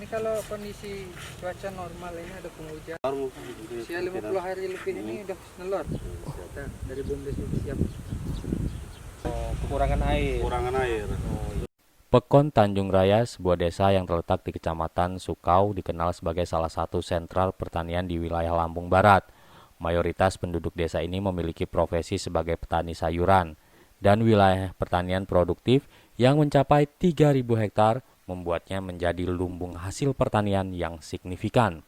kalau kondisi cuaca normal ini ada penghujan. Usia 50 hari lebih ini udah nelor. Dari BUMDes itu siap. Kekurangan air. Pekon Tanjung Raya, sebuah desa yang terletak di Kecamatan Sukau, dikenal sebagai salah satu sentral pertanian di wilayah Lampung Barat. Mayoritas penduduk desa ini memiliki profesi sebagai petani sayuran, dan wilayah pertanian produktif yang mencapai 3.000 hektar membuatnya menjadi lumbung hasil pertanian yang signifikan.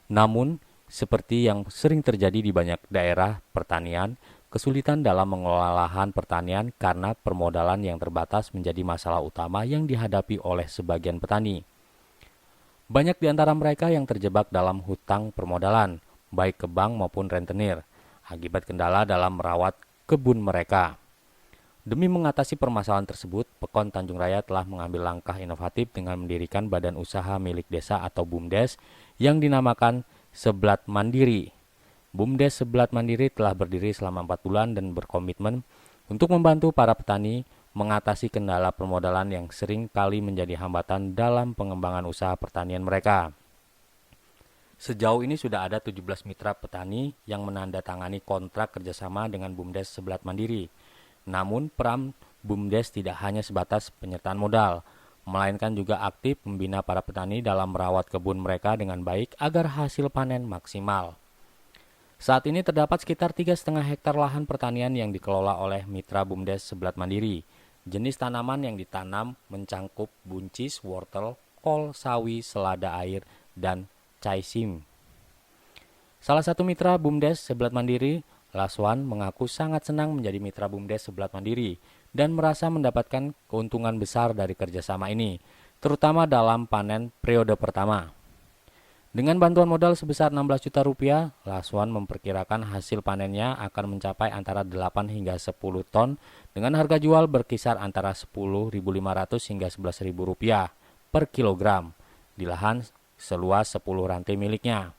Namun, seperti yang sering terjadi di banyak daerah pertanian, kesulitan dalam mengelola lahan pertanian karena permodalan yang terbatas menjadi masalah utama yang dihadapi oleh sebagian petani. Banyak di antara mereka yang terjebak dalam hutang permodalan, baik ke bank maupun rentenir, akibat kendala dalam merawat kebun mereka. Demi mengatasi permasalahan tersebut, Pekon Tanjung Raya telah mengambil langkah inovatif dengan mendirikan badan usaha milik desa atau BUMDes yang dinamakan Seblat Mandiri. BUMDes Seblat Mandiri telah berdiri selama 4 bulan dan berkomitmen untuk membantu para petani mengatasi kendala permodalan yang sering kali menjadi hambatan dalam pengembangan usaha pertanian mereka. Sejauh ini sudah ada 17 mitra petani yang menandatangani kontrak kerjasama dengan BUMDes Seblat Mandiri. Namun, peran BUMDes tidak hanya sebatas penyertaan modal, melainkan juga aktif membina para petani dalam merawat kebun mereka dengan baik agar hasil panen maksimal. Saat ini terdapat sekitar 3,5 hektar lahan pertanian yang dikelola oleh mitra BUMDes Seblat Mandiri. Jenis tanaman yang ditanam mencangkup buncis, wortel, kol, sawi, selada air, dan caisim. Salah satu mitra BUMDes Seblat Mandiri, Laswan, mengaku sangat senang menjadi mitra BUMDes Seblat Mandiri dan merasa mendapatkan keuntungan besar dari kerjasama ini, terutama dalam panen periode pertama. Dengan bantuan modal sebesar 16 juta rupiah, Laswan memperkirakan hasil panennya akan mencapai antara 8 hingga 10 ton dengan harga jual berkisar antara 10.500 hingga 11.000 rupiah per kilogram di lahan seluas 10 rantai miliknya.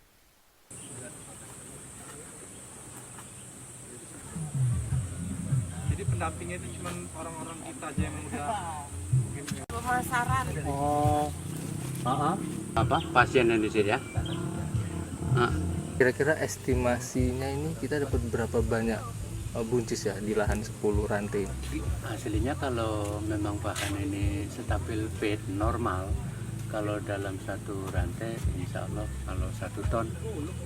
Jadi pendampingnya itu cuma orang-orang kita aja yang udah pemasaran. Apa pasien yang di sini ya? Kira-kira estimasinya ini kita dapat berapa banyak buncis ya di lahan 10 rantai? Hasilnya kalau memang bahan ini stabil fit normal, kalau dalam satu rantai insya Allah kalau 1 ton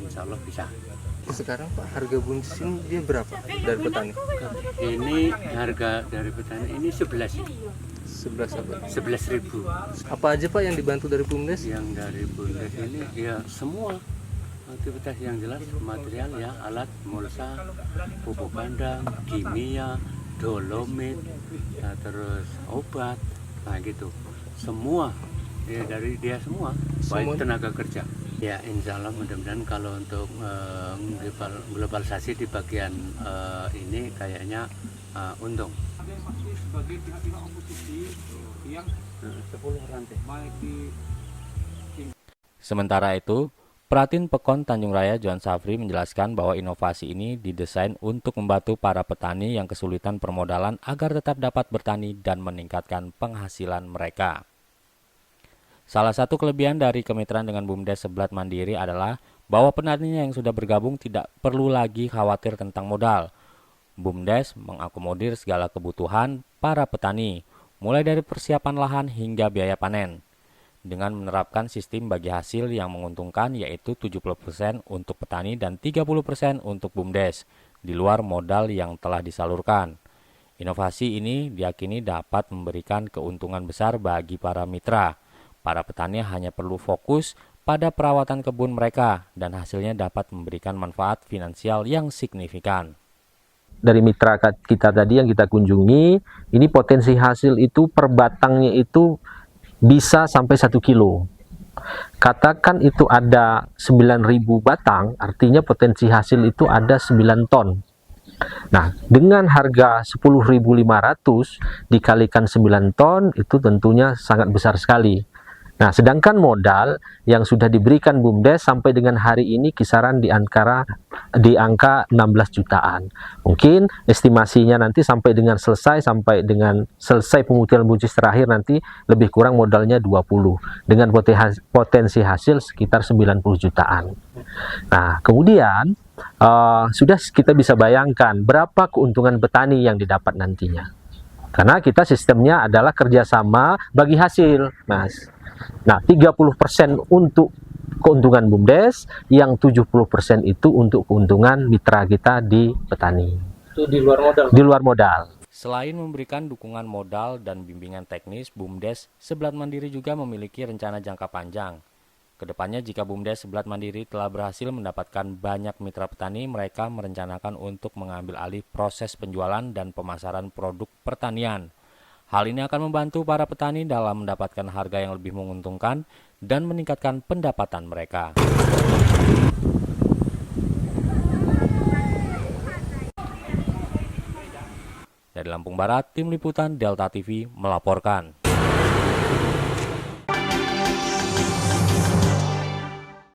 insya Allah bisa. Sekarang Pak, harga buncis ini dia berapa dari petani? Ini harga dari petani ini 11 apa? 11.000. Apa aja Pak yang dibantu dari BUMDes? Yang dari BUMDes ini ya semua aktivitas yang jelas material ya, alat mulsa, pupuk kandang, kimia, dolomit, ya, terus obat, nah gitu. Semua ya, dari dia semua, baik tenaga kerja. Ya insya Allah mudah-mudahan kalau untuk globalisasi di bagian ini kayaknya untung. sebagai pihak-pihak oposisi yang 10 rantai. Sementara itu, Pratin Pekon Tanjung Raya Johan Safri menjelaskan bahwa inovasi ini didesain untuk membantu para petani yang kesulitan permodalan agar tetap dapat bertani dan meningkatkan penghasilan mereka. Salah satu kelebihan dari kemitraan dengan BUMDes Seblat Mandiri adalah bahwa petani yang sudah bergabung tidak perlu lagi khawatir tentang modal. BUMDes mengakomodir segala kebutuhan para petani, mulai dari persiapan lahan hingga biaya panen. Dengan menerapkan sistem bagi hasil yang menguntungkan yaitu 70% untuk petani dan 30% untuk BUMDes, di luar modal yang telah disalurkan. Inovasi ini diyakini dapat memberikan keuntungan besar bagi para mitra. Para petani hanya perlu fokus pada perawatan kebun mereka dan hasilnya dapat memberikan manfaat finansial yang signifikan. Dari mitra kita tadi yang kita kunjungi, ini potensi hasil itu per batangnya itu bisa sampai 1 kilo. Katakan itu ada 9.000 batang, artinya potensi hasil itu ada 9 ton. Nah, dengan harga 10.500 dikalikan 9 ton, itu tentunya sangat besar sekali. Nah, sedangkan modal yang sudah diberikan BUMDes sampai dengan hari ini kisaran di angka 16 jutaan. Mungkin estimasinya nanti sampai dengan selesai pemutihan buncis terakhir nanti lebih kurang modalnya 20 dengan potensi hasil sekitar 90 jutaan. Nah, kemudian sudah kita bisa bayangkan berapa keuntungan petani yang didapat nantinya. Karena kita sistemnya adalah kerjasama bagi hasil, Mas. Nah, 30% untuk keuntungan BUMDes, yang 70% itu untuk keuntungan mitra kita di petani. Itu di luar modal? Di luar modal. Selain memberikan dukungan modal dan bimbingan teknis, BUMDes Sebelat Mandiri juga memiliki rencana jangka panjang. Kedepannya jika BUMDes Sebelat Mandiri telah berhasil mendapatkan banyak mitra petani, mereka merencanakan untuk mengambil alih proses penjualan dan pemasaran produk pertanian. Hal ini akan membantu para petani dalam mendapatkan harga yang lebih menguntungkan dan meningkatkan pendapatan mereka. Dari Lampung Barat, Tim Liputan Delta TV melaporkan.